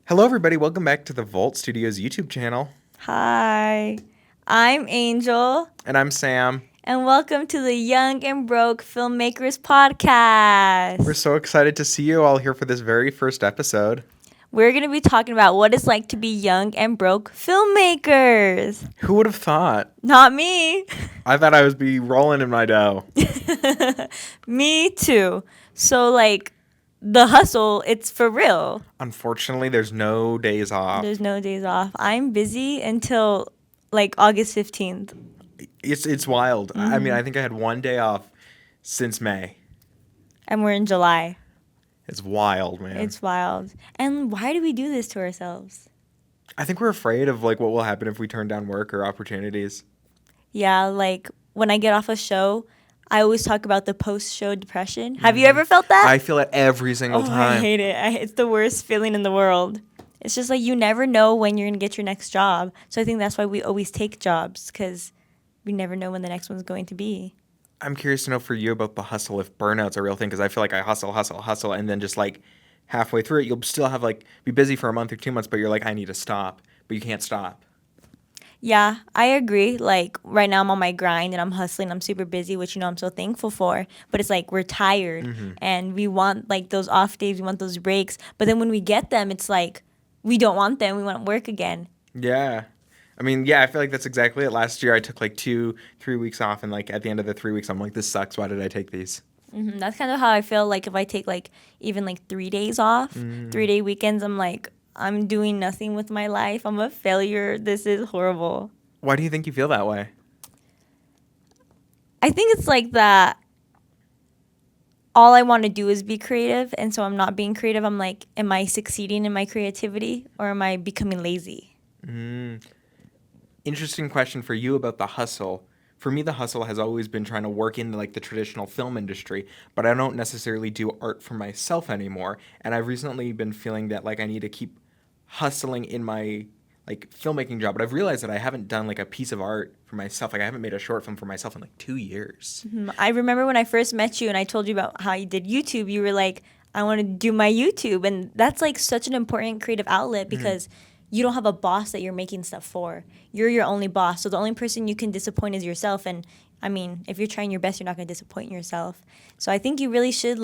Hello, everybody. Welcome back to the Vault Studios YouTube channel. Hi, I'm Angel, And I'm Sam. and welcome to the Young and Broke Filmmakers podcast. We're so excited to see you all here for this very first episode. We're going to be talking about what it's like to be young and broke filmmakers. Who would have thought? Not me. I thought I would be rolling in my dough. Me too. So, the hustle, it's for real. Unfortunately, there's no days off. There's no days off. I'm busy until, August 15th. It's wild. I mean, I think I had one day off since May. And we're in July. It's wild, man. It's wild. And why do we do this to ourselves? I think we're afraid of, what will happen if we turn down work or opportunities. Yeah, when I get off a show, I always talk about the post-show depression. Have you ever felt that? I feel it every single time. I hate it. It's the worst feeling in the world. It's just you never know when you're going to get your next job. So I think that's why we always take jobs, because we never know when the next one's going to be. I'm curious to know for you about the hustle, if burnout's a real thing, because I feel like I hustle, and then just halfway through it, you'll still have be busy for a month or 2 months, but you're like, I need to stop, but you can't stop. Yeah, I agree. Right now I'm on my grind and I'm hustling. I'm super busy, which, I'm so thankful for. But it's we're tired and we want those off days. We want those breaks. But then when we get them, it's we don't want them. We want work again. Yeah. I mean, yeah, I feel like that's exactly it. Last year I took 2-3 weeks off, and at the end of the 3 weeks, I'm like, this sucks. Why did I take these? That's kind of how I feel if I take even 3 days off, 3-day weekends, I'm doing nothing with my life. I'm a failure. This is horrible. Why do you think you feel that way? I think it's that all I want to do is be creative, and so I'm not being creative. I'm am I succeeding in my creativity, or am I becoming lazy? Interesting question for you about the hustle. For me, the hustle has always been trying to work in the traditional film industry, but I don't necessarily do art for myself anymore. And I've recently been feeling that I need to keep hustling in my filmmaking job. But I've realized that I haven't done a piece of art for myself. I haven't made a short film for myself in 2 years. I remember when I first met you and I told you about how you did YouTube, you were like, I want to do my YouTube. And that's such an important creative outlet, because you don't have a boss that you're making stuff for. You're your only boss. So the only person you can disappoint is yourself. And I mean, if you're trying your best, you're not going to disappoint yourself. So I think you really should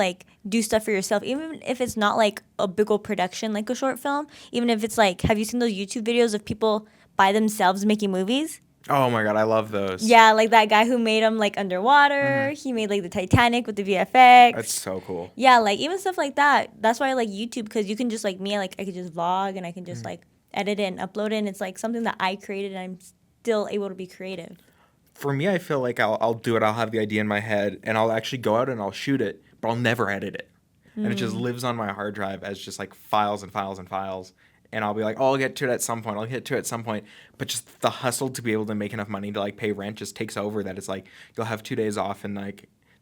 do stuff for yourself, even if it's not a big old production like a short film. Even if it's have you seen those YouTube videos of people by themselves making movies? Oh my God, I love those. Yeah, that guy who made them underwater. He made the Titanic with the VFX. That's so cool. Yeah, even stuff like that. That's why I like YouTube, because you can just me, I could just vlog and I can just edit it and upload it, and it's something that I created, and I'm still able to be creative. For me, I feel I'll do it. I'll have the idea in my head, and I'll actually go out and I'll shoot it, but I'll never edit it. And it just lives on my hard drive as just files and files and files. And I'll be like, oh, I'll get to it at some point. I'll get to it at some point. But just the hustle to be able to make enough money to pay rent just takes over. That it's you'll have 2 days off, and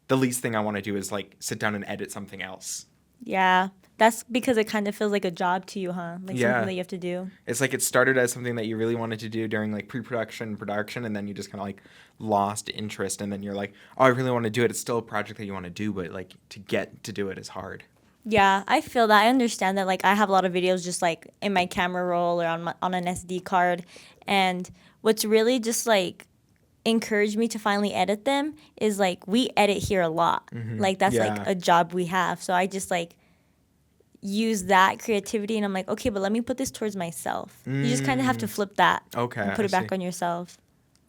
the least thing I want to do is sit down and edit something else. Yeah, that's because it kind of feels like a job to you, huh? Something that you have to do. It's it started as something that you really wanted to do during pre-production, production, and then you just kind of lost interest, and then you're oh, I really want to do it. It's still a project that you want to do, but to get to do it is hard. Yeah, I feel that. I understand that. I have a lot of videos just in my camera roll or on an SD card, and what's really just encouraged me to finally edit them is we edit here a lot. That's a job we have. So I just use that creativity, and I'm okay, but let me put this towards myself. You just kind of have to flip that. Okay, and put it back on yourself.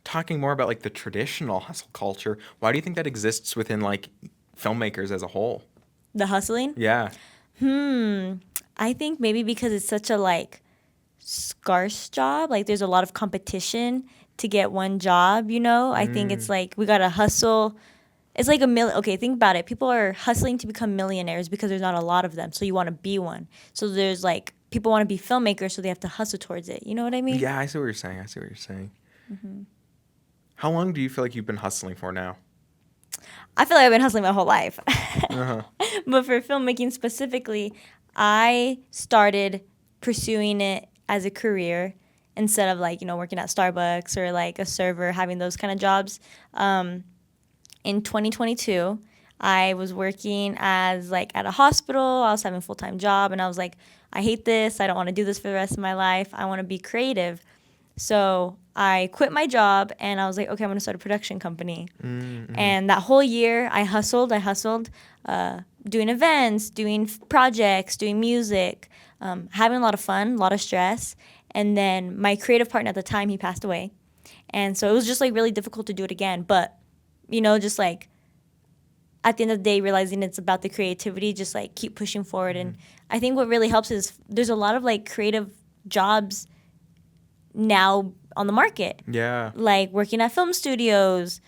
Talking more about the traditional hustle culture, why do you think that exists within filmmakers as a whole? The hustling? Yeah. I think maybe because it's such a scarce job. There's a lot of competition to get one job, I think it's we gotta hustle. It's a million. Okay, think about it. People are hustling to become millionaires because there's not a lot of them. So you want to be one. So there's people want to be filmmakers, so they have to hustle towards it. You know what I mean? Yeah, I see what you're saying. How long do you feel you've been hustling for now? I feel I've been hustling my whole life. But for filmmaking specifically, I started pursuing it as a career instead of working at Starbucks or a server, having those kind of jobs. In 2022, I was working as at a hospital. I was having a full-time job, and I was I hate this. I don't want to do this for the rest of my life. I want to be creative. So I quit my job and I was like, okay, I'm going to start a production company. Mm-hmm. And that whole year I hustled, doing events, doing projects, doing music, having a lot of fun, a lot of stress. And then my creative partner at the time, he passed away. And so it was just like really difficult to do it again. But, just like at the end of the day, realizing it's about the creativity, just like keep pushing forward. Mm-hmm. And I think what really helps is there's a lot of like creative jobs now on the market. Yeah. Like working at film studios,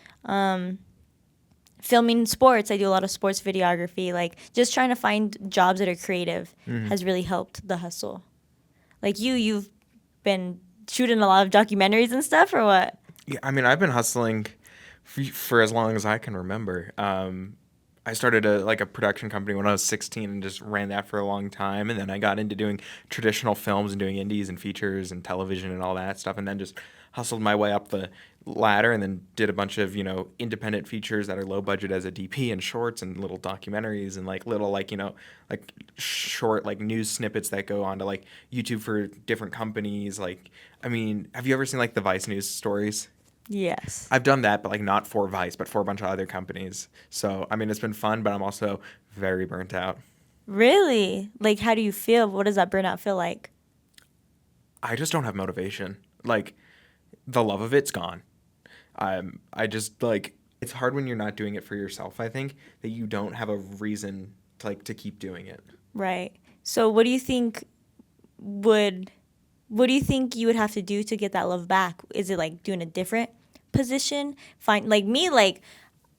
filming sports. I do a lot of sports videography. Like just trying to find jobs that are creative has really helped the hustle. Like you've been shooting a lot of documentaries and stuff, or what? Yeah, I mean, I've been hustling for as long as I can remember. I started a production company when I was 16 and just ran that for a long time. And then I got into doing traditional films and doing indies and features and television and all that stuff. And then just hustled my way up the ladder and then did a bunch of, independent features that are low budget as a DP and shorts and little documentaries and like little short news snippets that go onto like YouTube for different companies. Like, I mean, have you ever seen like the Vice News stories? Yes. I've done that, but like not for Vice, but for a bunch of other companies. So, I mean, it's been fun, but I'm also very burnt out. Really? Like, how do you feel? What does that burnout feel like? I just don't have motivation. Like, the love of it's gone. I just like, it's hard when you're not doing it for yourself, I think, that you don't have a reason to keep doing it. Right. So what do you think you would have to do to get that love back? Is it like doing a different position?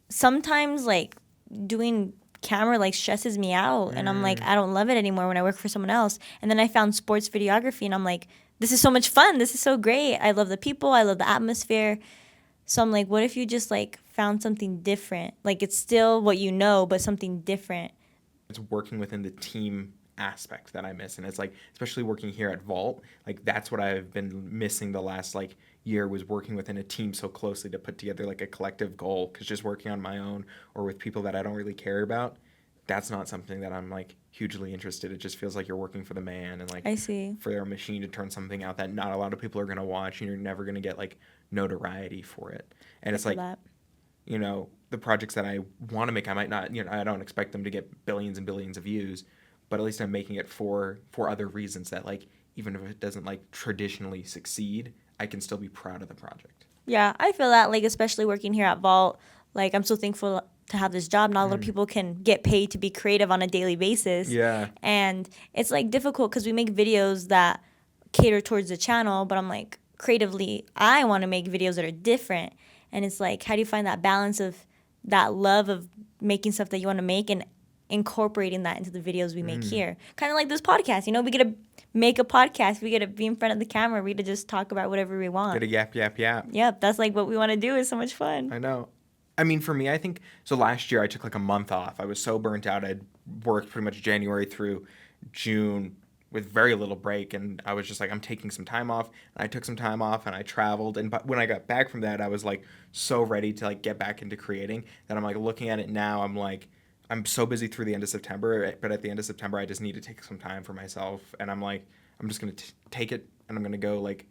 Sometimes like doing camera like stresses me out and I'm like, I don't love it anymore when I work for someone else. And then I found sports videography and I'm like, this is so much fun. This is so great. I love the people. I love the atmosphere. So I'm like, what if you just like found something different? Like it's still what you know, but something different. It's working within the team aspect that I miss. And it's like, especially working here at Vault, like that's what I've been missing the last like year, was working within a team so closely to put together like a collective goal. Because just working on my own or with people that I don't really care about, that's not something that I'm like hugely interested. It just feels like you're working for the man and like I see. for their machine to turn something out that not a lot of people are going to watch, and you're never going to get like notoriety for it. And it's like That. The projects that I want to make, I might not, I don't expect them to get billions and billions of views, but at least I'm making it for other reasons that like, even if it doesn't like traditionally succeed, I can still be proud of the project. Yeah, I feel that, like, especially working here at Vault, like, I'm so thankful to have this job. Not a lot of people can get paid to be creative on a daily basis. Yeah. And it's, like, difficult because we make videos that cater towards the channel, but I'm, like, creatively, I want to make videos that are different. And it's, like, how do you find that balance of that love of making stuff that you want to make and incorporating that into the videos we make here? Kind of like this podcast, we get to make a podcast, we get to be in front of the camera, we get to just talk about whatever we want. Get a yap. Yep, that's like what we want to do. It's so much fun. I know. I mean, for me, I think, so last year I took like a month off. I was so burnt out. I'd worked pretty much January through June with very little break, and I was just like, I'm taking some time off. And I took some time off and I traveled, and when I got back from that, I was like so ready to like get back into creating that I'm like looking at it now, I'm like, I'm so busy through the end of September, but at the end of September, I just need to take some time for myself. And I'm like, I'm just going to take it, and I'm going to go like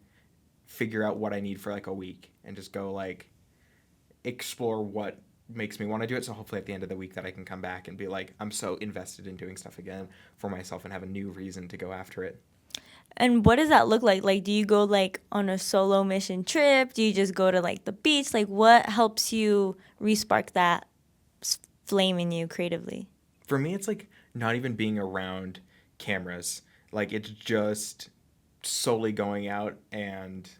figure out what I need for like a week and just go like explore what makes me want to do it. So hopefully at the end of the week that I can come back and be like, I'm so invested in doing stuff again for myself and have a new reason to go after it. And what does that look like? Like, do you go like on a solo mission trip? Do you just go to like the beach? Like, what helps you re-spark that flame in you creatively? For me, it's like not even being around cameras. Like, it's just solely going out and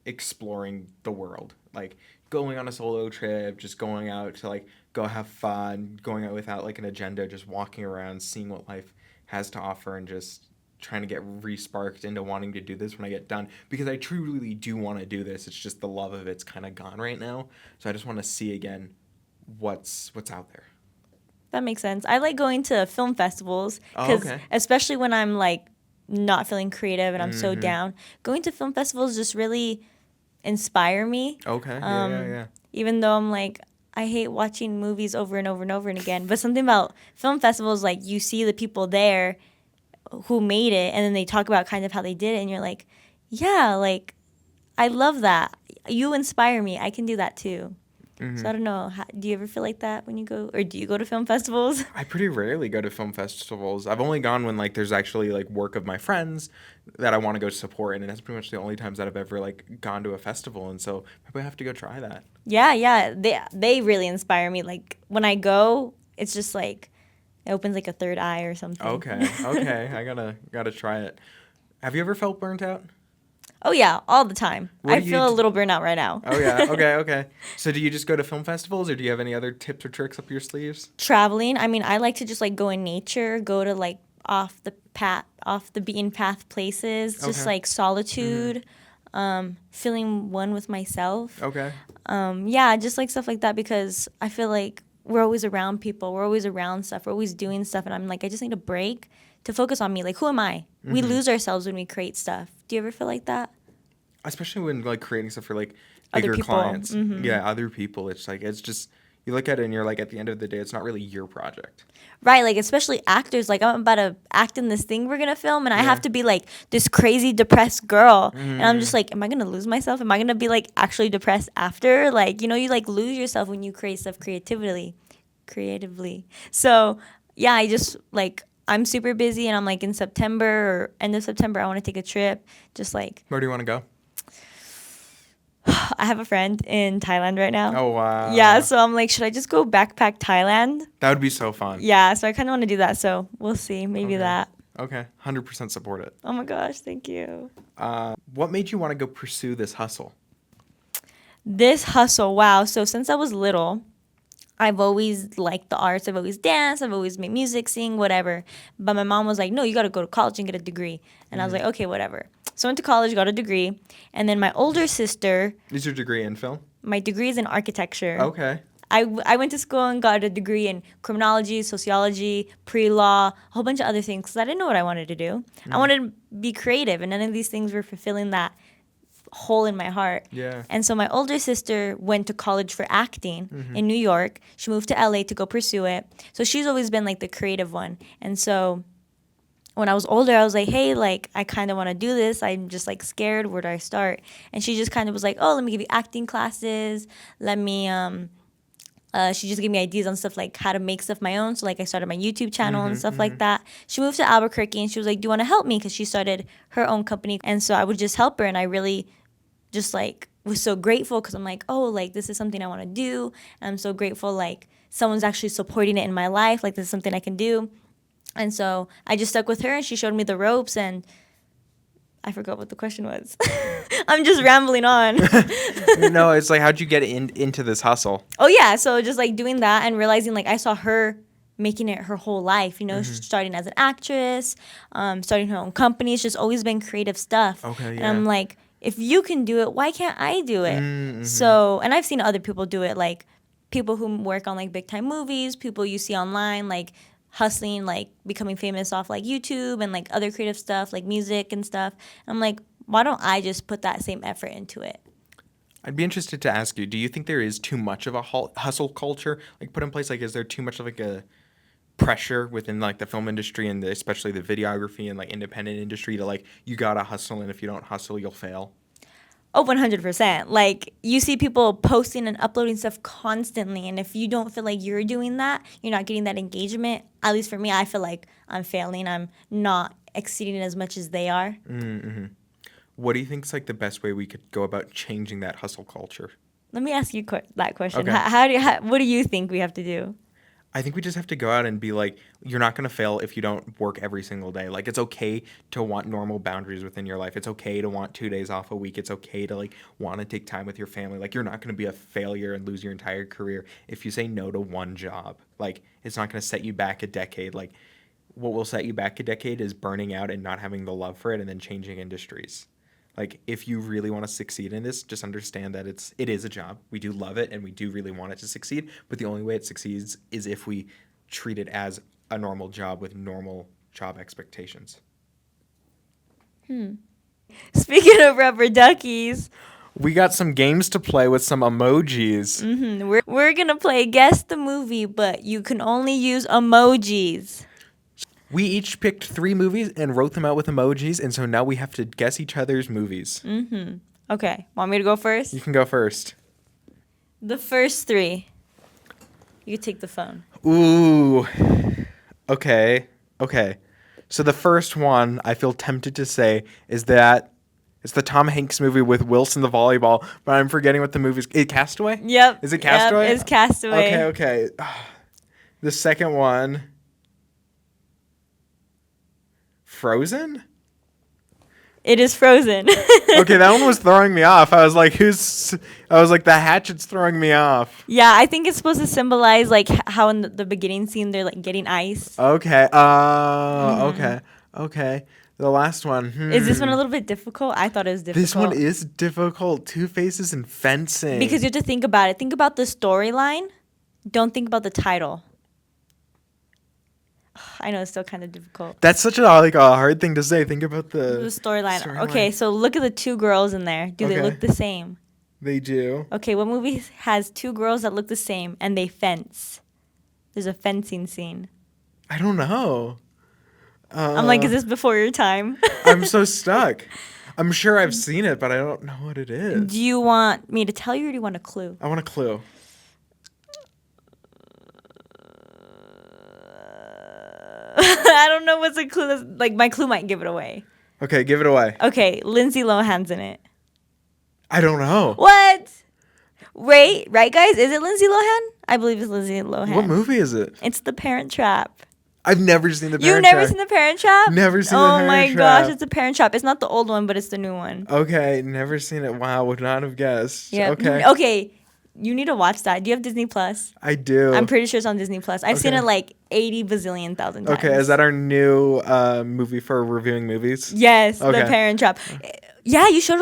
exploring the world. Like, going on a solo trip, just going out to like go have fun, going out without like an agenda, just walking around, seeing what life has to offer, and just trying to get re-sparked into wanting to do this when I get done, because I truly do want to do this. It's just the love of it's kind of gone right now. So I just want to see again what's out there. That makes sense. I like going to film festivals because especially when I'm like not feeling creative and I'm so down, going to film festivals just really inspire me. Okay. Yeah. Even though I'm like, I hate watching movies over and over and over and again, but something about film festivals, like you see the people there who made it, and then they talk about kind of how they did it, and you're like, yeah, like I love that. You inspire me. I can do that too. So I don't know. Do you ever feel like that when you go, or do you go to film festivals? I pretty rarely go to film festivals. I've only gone when like there's actually like work of my friends that I want to go support, and that's pretty much the only times that I've ever like gone to a festival. And so maybe I have to go try that. Yeah. They really inspire me. Like when I go, it's just like it opens like a third eye or something. Okay. I gotta try it. Have you ever felt burnt out? Oh yeah, all the time. What I do you feel a d- little burnout right now. Oh yeah. Okay. So do you just go to film festivals, or do you have any other tips or tricks up your sleeves? Traveling. I mean, I like to just like go in nature, go to like off the beaten path places, just Okay. like solitude, feeling one with myself. Okay. Yeah, just like stuff like that, because I feel like we're always around people, we're always around stuff, we're always doing stuff, and I'm like, I just need a break to focus on me. Like, who am I? We lose ourselves when we create stuff. Do you ever feel like that? Especially when like creating stuff for like Other bigger people. clients. Yeah, other people. It's like it's just you look at it and you're like, at the end of the day, it's not really your project. Right, like especially actors. Like I'm about to act in this thing we're gonna film, and I have to be like this crazy depressed girl, and I'm just like, am I gonna lose myself? Am I gonna be like actually depressed after? Like, you know, you like lose yourself when you create stuff creatively. So yeah, I just like I'm super busy, and I'm like in September or end of September, I want to take a trip. Just like Where do you want to go? I have a friend in Thailand right now. Oh wow. Yeah, so I'm like, should I just go backpack Thailand? That would be so fun. Yeah, so I kind of want to do that. So we'll see, maybe Okay. that. Okay. 100% support it. Oh my gosh, thank you. What made you want to go pursue this hustle? This hustle, wow. So since I was little, I've always liked the arts. I've always danced. I've always made music, sing, whatever. But my mom was like, no, you got to go to college and get a degree. And I was like, okay, whatever. So I went to college, got a degree. And then my older sister, Is your degree in film? my degree is in architecture. Okay. I went to school and got a degree in criminology, sociology, pre-law, a whole bunch of other things because I didn't know what I wanted to do. I wanted to be creative, and none of these things were fulfilling that hole in my heart. Yeah. And so my older sister went to college for acting in New York. She moved to LA to go pursue it. So she's always been like the creative one. And so when I was older, I was like, hey, like I kind of want to do this. I'm just like scared. Where do I start? And she just kind of was like, oh, let me give you acting classes. Let me she just gave me ideas on stuff like how to make stuff my own. So like I started my YouTube channel and stuff like that. She moved to Albuquerque and she was like, do you want to help me? Because she started her own company. And so I would just help her, and I really just like was so grateful because I'm like, oh, like this is something I want to do. And I'm so grateful like someone's actually supporting it in my life. Like this is something I can do. And so I just stuck with her, and she showed me the ropes, and I forgot what the question was. I'm just rambling on. No, it's like, how'd you get into this hustle? Oh yeah, so just like doing that and realizing like I saw her making it her whole life, you know, starting as an actress, starting her own company. It's just always been creative stuff. Okay, And yeah. I'm like, if you can do it, why can't I do it? So, and I've seen other people do it, like people who work on like big time movies, people you see online, like hustling, like becoming famous off like YouTube and like other creative stuff, like music and stuff. I'm like, why don't I just put that same effort into it? I'd be interested to ask you, do you think there is too much of a hustle culture like put in place? Like, is there too much of like a pressure within like the film industry and especially the videography and like independent industry to like, you gotta hustle, and if you don't hustle, you'll fail? Oh, 100%. Like, you see people posting and uploading stuff constantly, and if you don't feel like you're doing that, you're not getting that engagement. At least for me, I feel like I'm failing. I'm not exceeding as much as they are. What do you think is like the best way we could go about changing that hustle culture? Let me ask you that question. Okay. What do you think we have to do? I think we just have to go out and be like, you're not going to fail if you don't work every single day. Like, it's okay to want normal boundaries within your life. It's okay to want 2 days off a week. It's okay to like want to take time with your family. Like, you're not going to be a failure and lose your entire career if you say no to one job. Like, it's not going to set you back a decade. Like, what will set you back a decade is burning out and not having the love for it, and then changing industries. Like, if you really want to succeed in this, just understand that it is a job. We do love it, and we do really want it to succeed. But the only way it succeeds is if we treat it as a normal job with normal job expectations. Speaking of rubber duckies, We got some games to play with some emojis. we're going to play Guess the Movie, but you can only use emojis. We each picked 3 movies and wrote them out with emojis, and so now we have to guess each other's movies. Okay. Want me to go first? You can go first. The first 3. You take the phone. Ooh. Okay. So the first one I feel tempted to say is that it's the Tom Hanks movie with Wilson the volleyball, but I'm forgetting what the movie's. Is it Castaway? Yep. Is it Castaway? Yep, it's Castaway. Okay. The second one. Frozen? It is Frozen. Okay, that one was throwing me off. I was like, the hatchet's throwing me off. Yeah, I think it's supposed to symbolize like how in the beginning scene they're like getting ice. Okay. Okay. The last one. Is this one a little bit difficult? I thought it was difficult. This one is difficult. Two Faces and fencing. Because you have to think about it. Think about the storyline. Don't think about the title. I know it's still kind of difficult. That's such a hard thing to say. Think about the storyline. Okay, so look at the 2 girls in there. Do they look the same? They do. Okay, what movie has 2 girls that look the same and they fence? There's a fencing scene. I don't know. I'm like, is this before your time? I'm so stuck. I'm sure I've seen it, but I don't know what it is. Do you want me to tell you or do you want a clue? I want a clue. I don't know what's a clue. Like, my clue might give it away. Okay, give it away. Okay, Lindsay Lohan's in it. I don't know. What? Right, guys? Is it Lindsay Lohan? I believe it's Lindsay Lohan. What movie is it? It's The Parent Trap. I've never seen The Parent Trap. You've never seen The Parent Trap? Never seen The Parent Trap. Oh my gosh, it's The Parent Trap. It's not the old one, but it's the new one. Okay, never seen it. Wow, would not have guessed. Yeah. Okay, you need to watch that. Do you have Disney Plus? I do. I'm pretty sure it's on Disney Plus. I've seen it like 80 bazillion thousand times. Okay, is that our new movie for reviewing movies? Yes, okay. The Parent Trap. Yeah, you should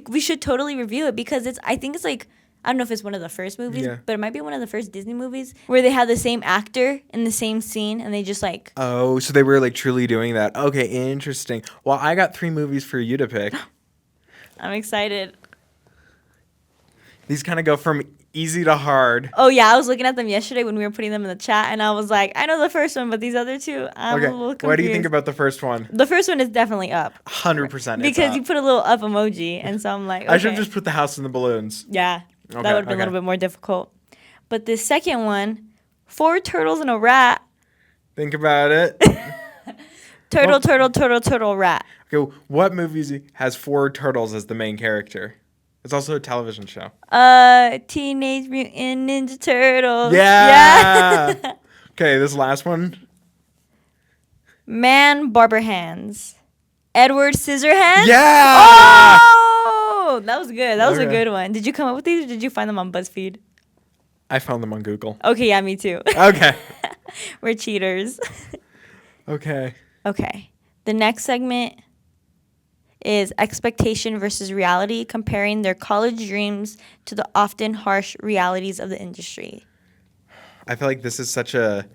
we should totally review it because I think it's like, I don't know if it's one of the first movies, but it might be one of the first Disney movies where they have the same actor in the same scene and they just like... Oh, so they were like truly doing that. Okay, interesting. Well, I got 3 movies for you to pick. I'm excited. These kind of go from easy to hard. Oh, yeah, I was looking at them yesterday when we were putting them in the chat and I was like, I know the first one, but these other 2, I'm a little confused. What do you think about the first one? The first one is definitely up. 100% Because you put a little up emoji and so I'm like, okay. I should have just put the house and the balloons. Yeah. That would have been a little bit more difficult. But the second one, 4 turtles and a rat. Think about it. Turtle, rat. Okay, what movie has 4 turtles as the main character? It's also a television show. Teenage Mutant Ninja Turtles. Yeah. Okay, this last one. Man, Barber Hands. Edward Scissorhands. Yeah. Oh, that was good. That was a good one. Did you come up with these or did you find them on BuzzFeed? I found them on Google. Okay, yeah, me too. Okay. We're cheaters. Okay. Okay. The next segment is expectation versus reality, comparing their college dreams to the often harsh realities of the industry. I feel like this is such a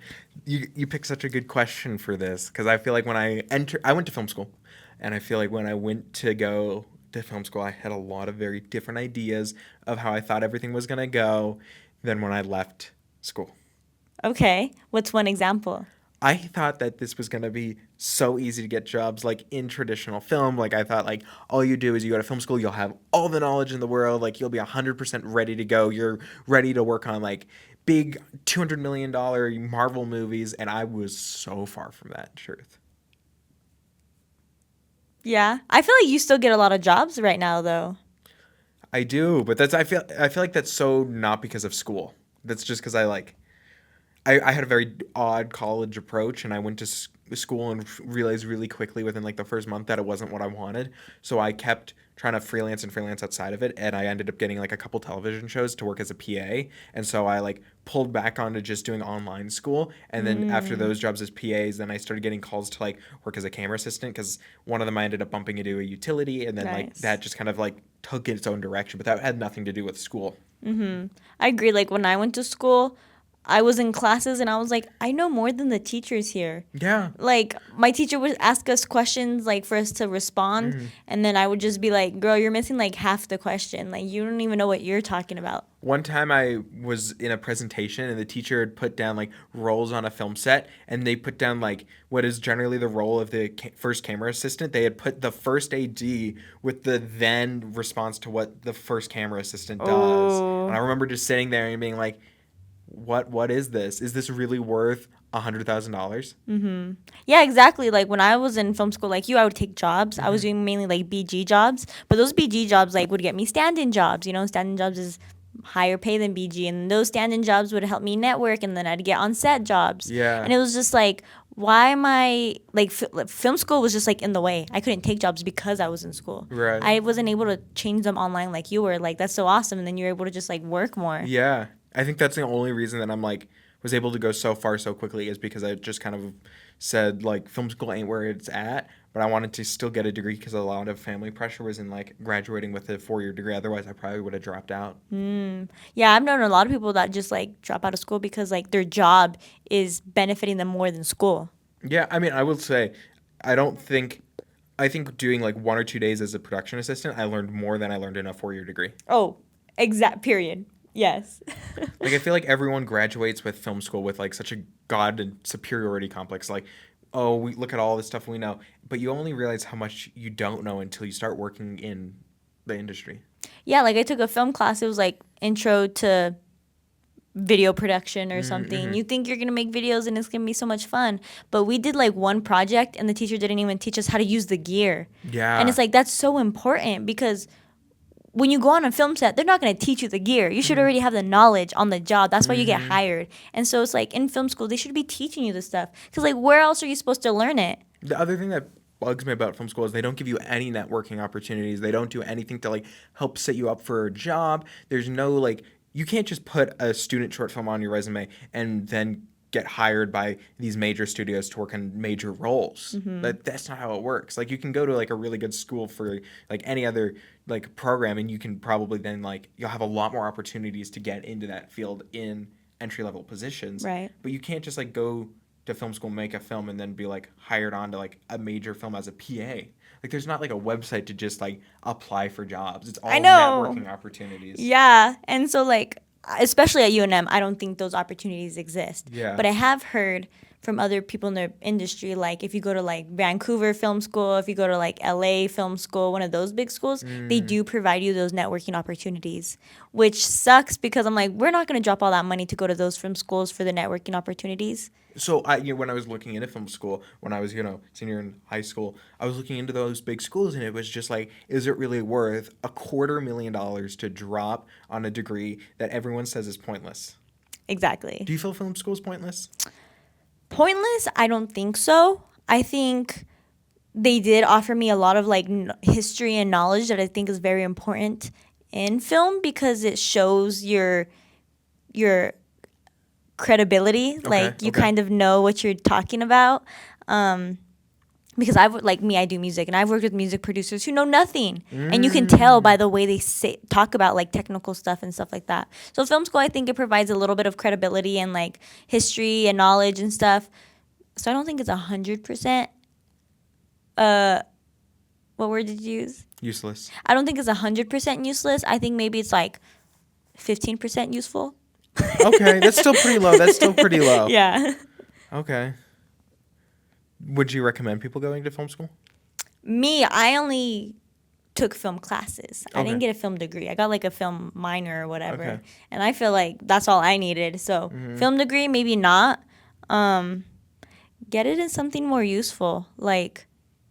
you pick such a good question for this because I feel like when I went to film school, and I feel like when I went to go to film school, I had a lot of very different ideas of how I thought everything was gonna go than when I left school. Okay, what's one example? I thought that this was going to be so easy to get jobs like in traditional film. Like I thought like all you do is you go to film school, you'll have all the knowledge in the world. Like you'll be 100% ready to go. You're ready to work on like big $200 million Marvel movies. And I was so far from that truth. Yeah. I feel like you still get a lot of jobs right now though. I do, but I feel like that's so not because of school. That's just because I had a very odd college approach, and I went to school and realized really quickly within like the first month that it wasn't what I wanted. So I kept trying to freelance outside of it, and I ended up getting like a couple television shows to work as a PA. And so I like pulled back onto just doing online school, and then after those jobs as PAs, then I started getting calls to like work as a camera assistant because one of them I ended up bumping into a utility, and then like that just kind of like took its own direction, but that had nothing to do with school. I agree. Like when I went to school, I was in classes and I was like, I know more than the teachers here. Yeah. Like, my teacher would ask us questions, like, for us to respond. Mm-hmm. And then I would just be like, girl, you're missing, like, half the question. Like, you don't even know what you're talking about. One time I was in a presentation and the teacher had put down like roles on a film set, and they put down like what is generally the role of the first camera assistant. They had put the first AD with the then response to what the first camera assistant does. Oh. And I remember just sitting there and being like, what is this? Is this really worth $100,000? Mm-hmm. Yeah, exactly. Like, when I was in film school, like you, I would take jobs. I was doing mainly like BG jobs, but those BG jobs like would get me stand-in jobs. You know, stand-in jobs is higher pay than BG, and those stand-in jobs would help me network, and then I'd get on set jobs. Yeah. And it was just like, why am I like film school was just like in the way. I couldn't take jobs because I was in school. Right. I wasn't able to change them online like you were. Like, that's so awesome, and then you're able to just like work more. Yeah. I think that's the only reason that I'm like was able to go so far so quickly is because I just kind of said like film school ain't where it's at, but I wanted to still get a degree because a lot of family pressure was in like graduating with a 4-year degree. Otherwise, I probably would have dropped out. Yeah, I've known a lot of people that just like drop out of school because like their job is benefiting them more than school. Yeah, I mean, I will say, I think doing like 1 or 2 days as a production assistant, I learned more than I learned in a 4-year degree. Oh, exact period. Yes. Like, I feel like everyone graduates with film school with like such a god and superiority complex. Like, oh, we look at all this stuff we know, but you only realize how much you don't know until you start working in the industry. Yeah, like I took a film class. It was like intro to video production or something. You think you're going to make videos and it's going to be so much fun. But we did like one project and the teacher didn't even teach us how to use the gear. Yeah. And it's like, that's so important because when you go on a film set, they're not going to teach you the gear. You should already have the knowledge on the job. That's why you get hired. And so it's like in film school, they should be teaching you this stuff. Because like, where else are you supposed to learn it? The other thing that bugs me about film school is they don't give you any networking opportunities. They don't do anything to like help set you up for a job. There's no like, you can't just put a student short film on your resume and then get hired by these major studios to work on major roles. That's not how it works. Like, you can go to like a really good school for like any other like program, and you can probably then like you'll have a lot more opportunities to get into that field in entry level positions. Right. But you can't just like go to film school, make a film, and then be like hired on to like a major film as a PA. Like, there's not like a website to just like apply for jobs. It's all I know. networking opportunities. Yeah. And so like, especially at UNM, I don't think those opportunities exist. Yeah. But I have heard from other people in the industry, like if you go to like Vancouver Film School, if you go to like LA Film School, one of those big schools, they do provide you those networking opportunities, which sucks because I'm like, we're not going to drop all that money to go to those film schools for the networking opportunities. So when I was looking into film school, when I was, senior in high school, I was looking into those big schools, and it was just like, is it really worth $250,000 to drop on a degree that everyone says is pointless? Exactly. Do you feel film school is pointless? Pointless? I don't think so. I think they did offer me a lot of like history and knowledge that I think is very important in film because it shows your credibility. Like you kind of know what you're talking about. Because I do music, and I've worked with music producers who know nothing, and you can tell by the way they talk about like technical stuff and stuff like that. So film school, I think it provides a little bit of credibility and like history and knowledge and stuff. So I don't think it's 100%. What word did you use? Useless. I don't think it's 100% useless. I think maybe it's like 15% useful. Okay, that's still pretty low. Yeah. Okay. Would you recommend people going to film school? Me, I only took film classes. I didn't Okay. get a film degree. I got like a film minor or whatever. Okay. And I feel like that's all I needed. So film degree, maybe not. Get it in something more useful, like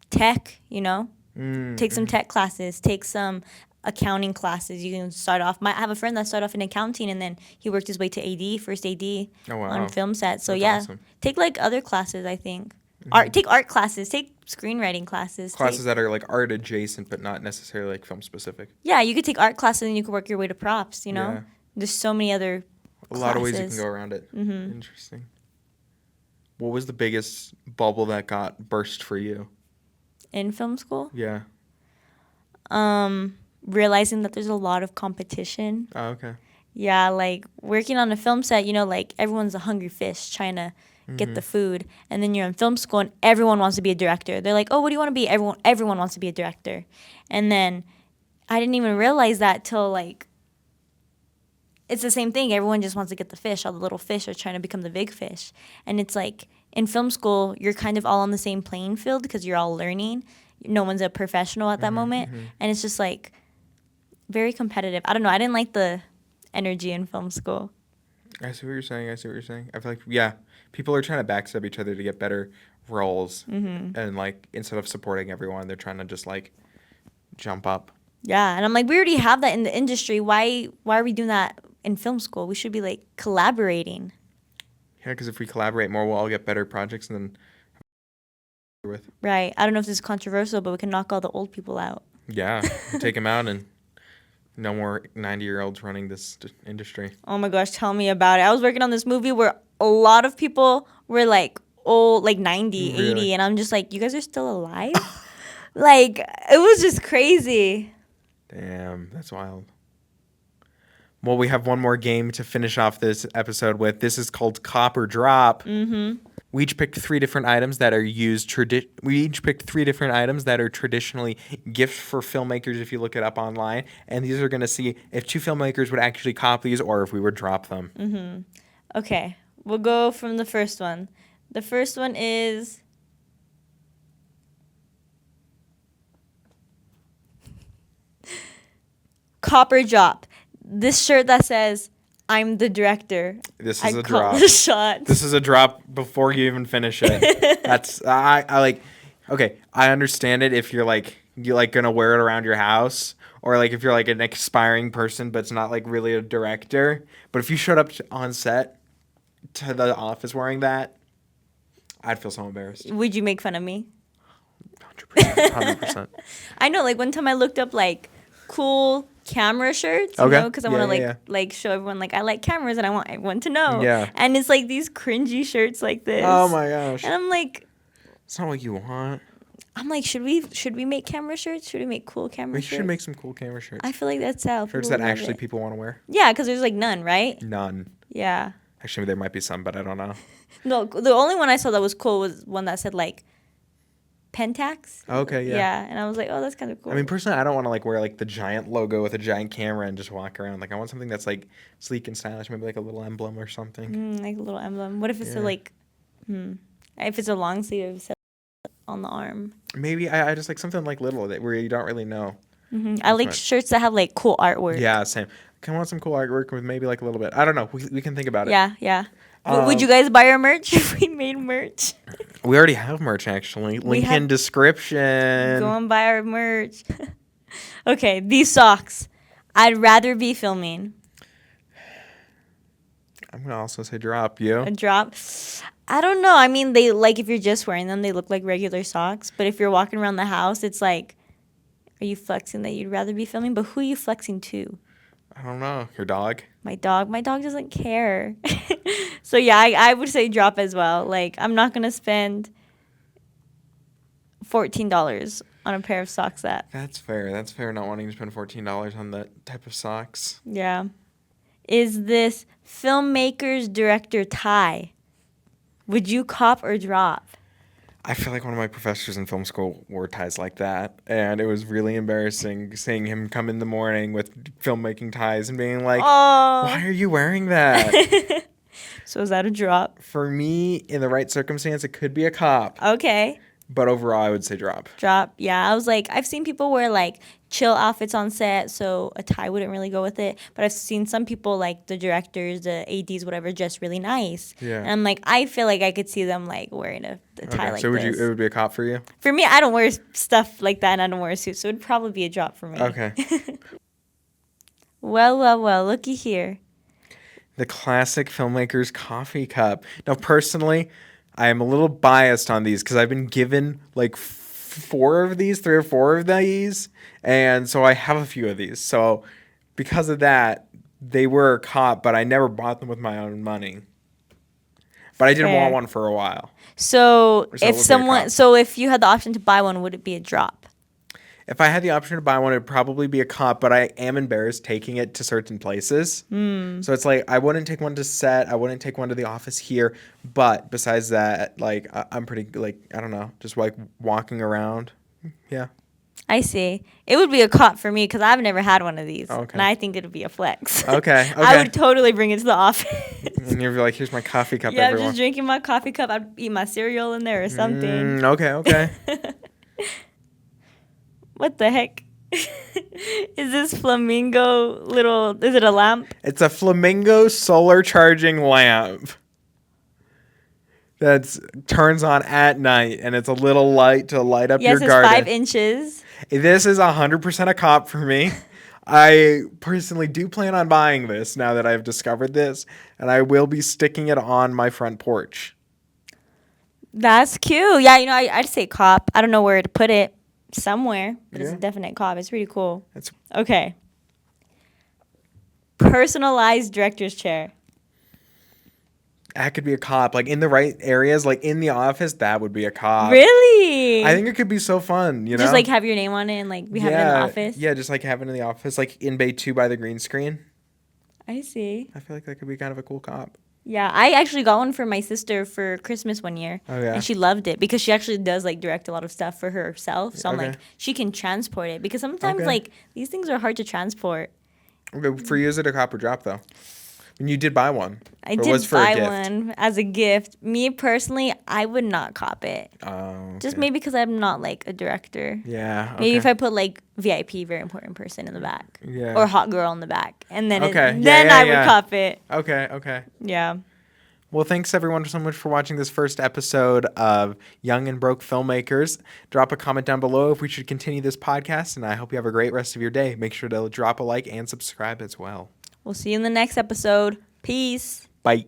tech, Take some tech classes. Take some accounting classes. You can start off. I have a friend that started off in accounting, and then he worked his way to first AD Oh, wow. on film set. So That's yeah, awesome. take like other classes, I think. Take art classes, take screenwriting classes. Classes that are like art adjacent, but not necessarily like film specific. Yeah, you could take art classes and you could work your way to props, Yeah. There's so many other A lot of ways you classes. can go around it. Interesting. What was the biggest bubble that got burst for you? in film school. Yeah. Realizing that there's a lot of competition. Oh, okay. Yeah, like working on a film set, you know, like everyone's a hungry fish trying to get the food, and then you're in film school and everyone wants to be a director. They're like, "Oh, what do you want to be?" Everyone wants to be a director. And then I didn't even realize that till like it's the same thing. Everyone just wants to get the fish. All the little fish are trying to become the big fish. And it's like in film school, you're kind of all on the same playing field because you're all learning. No one's a professional at that moment. And it's just like very competitive. I don't know. I didn't like the energy in film school. I see what you're saying. I feel like, yeah, people are trying to backstab each other to get better roles. And, like, instead of supporting everyone, they're trying to just, like, jump up. Yeah. And I'm like, we already have that in the industry. Why are we doing that in film school? We should be like collaborating. Yeah, because if we collaborate more, we'll all get better projects and then with. Right. I don't know if this is controversial, but we can knock all the old people out. Yeah, take them out and no more 90-year-olds running this industry. Oh my gosh, tell me about it. I was working on this movie where a lot of people were like old, like 90, Really? 80, and I'm just like, you guys are still alive? Like, it was just crazy. Damn, that's wild. Well, we have one more game to finish off this episode with. This is called Cop or Drop. We each picked three different items that are traditionally gifts for filmmakers if you look it up online. And these are going to see if two filmmakers would actually cop these or if we would drop them. Okay, we'll go from the first one. The first one is Cop or Drop. This shirt that says, "I'm the director." This is a call drop. the shot. This is a drop before you even finish it. That's I like. Okay, I understand it if you're like gonna wear it around your house, or like if you're like an aspiring person but it's not like really a director. But if you showed up on set to the office wearing that, I'd feel so embarrassed. Would you make fun of me? 100%. 100%. I know, like one time I looked up like cool camera shirts, you Okay. know, because I want to like show everyone like I like cameras and I want everyone to know. Yeah. And it's like these cringy shirts like this. Oh my gosh. And I'm like, It's not what you want. should we make camera shirts? Should we make cool camera We shirts? should make some cool camera shirts. I feel like that's how Shirts people that would love actually it. people want to wear. Yeah, because there's like none, right? None. Yeah. Actually, there might be some, but I don't know. No, the only one I saw that was cool was one that said like Pentax. Okay, yeah. Yeah, and I was like, oh, that's kind of cool. I mean, personally, I don't want to like wear like the giant logo with a giant camera and just walk around. Like, I want something that's like sleek and stylish, maybe like a little emblem or something. Like a little emblem. What if it's Yeah. if it's a long sleeve, it's on the arm. Maybe I just like something like little that where you don't really know. I like Right. shirts that have like cool artwork. Yeah, same. Kind of want some cool artwork with maybe like a little bit. I don't know. We can think about it. Yeah. Would you guys buy our merch if we made merch? We already have merch actually. Link in description. Go and buy our merch. Okay, these socks. I'd rather be filming. I'm gonna also say drop you. A drop. I don't know. I mean, they like if you're just wearing them, they look like regular socks. But if you're walking around the house, it's like, are you flexing that you'd rather be filming? But who are you flexing to? I don't know. Your dog. My dog doesn't care. So yeah, I would say drop as well. Like I'm not gonna spend $14 on a pair of socks that. That's fair. That's fair. Not wanting to spend $14 on that type of socks. Yeah. Is this filmmaker's director tie? Would you cop or drop? I feel like one of my professors in film school wore ties like that, and it was really embarrassing seeing him come in the morning with filmmaking ties and being like, Oh. "Why are you wearing that?" So is that a drop? For me, in the right circumstance, it could be a cop, Okay. but overall, I would say drop. Drop. Yeah, I was like, I've seen people wear like chill outfits on set, so a tie wouldn't really go with it. But I've seen some people like the directors, the ADs, whatever, dress really nice. Yeah. And I'm like, I feel like I could see them like wearing a tie like so this. it would be a cop for you? For me, I don't wear stuff like that, and I don't wear a suit, so it'd probably be a drop for me. Okay. Well, looky here. The classic filmmaker's coffee cup. Now, personally, I am a little biased on these because I've been given like 3 or 4 of these, and so I have a few of these. So because of that, they were a cop, but I never bought them with my own money. But I did Fair. want one for a while. So So it would be a cop. if you had the option to buy one, would it be a drop? If I had the option to buy one, it'd probably be a cop, but I am embarrassed taking it to certain places. So it's like I wouldn't take one to set. I wouldn't take one to the office here. But besides that, like I'm pretty like I don't know, just like walking around. Yeah. I see. It would be a cop for me because I've never had one of these. Okay. And I think it would be a flex. Okay. I would totally bring it to the office. And you're like, here's my coffee cup. Yeah, everyone. just drinking my coffee cup. I'd eat my cereal in there or something. Okay. What the heck? Is this flamingo little, is it a lamp? It's a flamingo solar charging lamp that turns on at night, and it's a little light to light up your Yes, garden. it's 5 inches. This is 100% a cop for me. I personally do plan on buying this now that I've discovered this, and I will be sticking it on my front porch. That's cute. Yeah, I'd say cop. I don't know where to put it. Somewhere, but it's Yeah. a definite cop. It's pretty cool. It's Okay. Personalized director's chair. That could be a cop. Like in the right areas, like in the office, that would be a cop. Really? I think it could be so fun, you know? Just like have your name on it and like we have it in the office. Yeah, just like have it in the office, like in Bay 2 by the green screen. I see. I feel like that could be kind of a cool cop. Yeah, I actually got one for my sister for Christmas one year. Oh, yeah? And she loved it because she actually does like direct a lot of stuff for herself. So I'm Okay. like, she can transport it because sometimes Okay. like these things are hard to transport. Okay, for you, is it a cop or drop though? When you did buy one, I or did was for a buy gift? one as a gift. Me personally, I would not cop it. Oh, Just okay. maybe because I'm not like a director. Yeah. Maybe if okay. I put like VIP, very important person in the back. Yeah. Or hot girl in the back. And then Okay. then Yeah, I yeah. would cop it. Okay. Yeah. Well, thanks everyone so much for watching this first episode of Young and Broke Filmmakers. Drop a comment down below if we should continue this podcast, and I hope you have a great rest of your day. Make sure to drop a like and subscribe as well. We'll see you in the next episode. Peace. Bye.